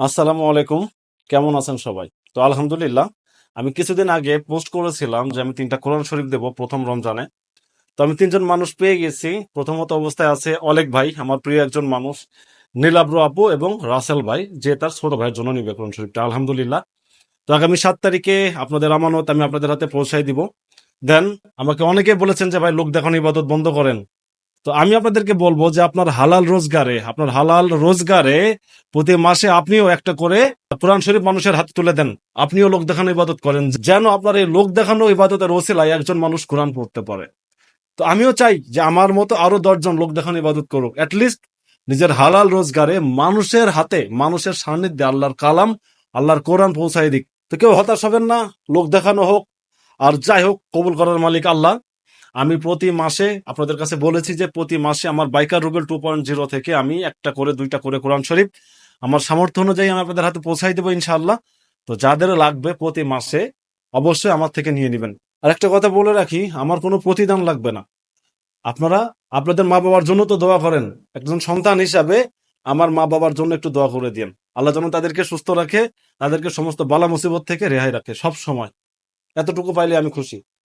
আসসালামু আলাইকুম। কেমন আছেন সবাই? তো আলহামদুলিল্লাহ। আমি কিছুদিন আগে পোস্ট করেছিলাম যে আমি ৩টা কোরআন শরীফ দেব প্রথম রমজানে। তো আমি ৩ জন মানুষ পেয়ে গেছি। প্রথমত অবস্থায় আছে অলেক ভাই, আমার প্রিয় একজন মানুষ, নীলাব্র আপু এবং রাসেল ভাই, যে তার ছোট ভাইয়ের জন্য নিবে কোরআন শরীফটা। আলহামদুলিল্লাহ। তো আগামী ৭ তারিখে আপনাদের আমানত আমি আপনাদের হাতে পৌঁছাই দিব। দেন আমাকে অনেকে বলেছেন যে ভাই লোক দেখানো ইবাদত বন্ধ করেন। তো আমি আপনাদেরকে বলবো যে আপনার হালাল রোজগারে প্রতি মাসে আপনিও একটা করে কোরআন শরীফ মানুষের হাতে তুলে দেন। আপনিও লোক দেখানো ইবাদত করেন, যেন আপনার এই লোক দেখানো ইবাদতের ওসিলায় একজন মানুষ কোরআন পড়তে পারে। তো আমিও চাই যে আমার মতো আরো 10 জন লোক দেখানো ইবাদত করুক, অ্যাটলিস্ট নিজের হালাল রোজগারে মানুষের হাতে, মানুষের সান্নিধ্যে আল্লাহর কালাম, আল্লাহর কোরআন পৌঁছায় দিক। তো কেউ হতাশ হবেন না, লোক দেখানো হোক আর যাই হোক, কবুল করার মালিক আল্লাহ। আমি প্রতি মাসে আপনাদের কাছে বলেছি যে প্রতি মাসে আমার বাইকার রুবেল 2.0 থেকে আমি একটা করে 2টা করে কোরআন শরীফ আমার সামর্থ্য অনুযায়ী আমি আপনাদের হাতে পৌঁছাই দেবো ইনশাআল্লাহ। তো যাদের লাগবে প্রতি মাসে অবশ্যই আমার থেকে নিয়ে নেবেন। আর একটা কথা বলে রাখি, আমার কোনো প্রতিদান লাগবে না। আপনারা আপনাদের মা বাবার জন্য তো দোয়া করেন, একজন সন্তান হিসাবে আমার মা বাবার জন্য একটু দোয়া করে দিন। আল্লাহ যেন তাদেরকে সুস্থ রাখে, তাদেরকে সমস্ত বালা মুসিবত থেকে রেহাই রাখে সব সময়। এতটুকু পাইলে আমি খুশি।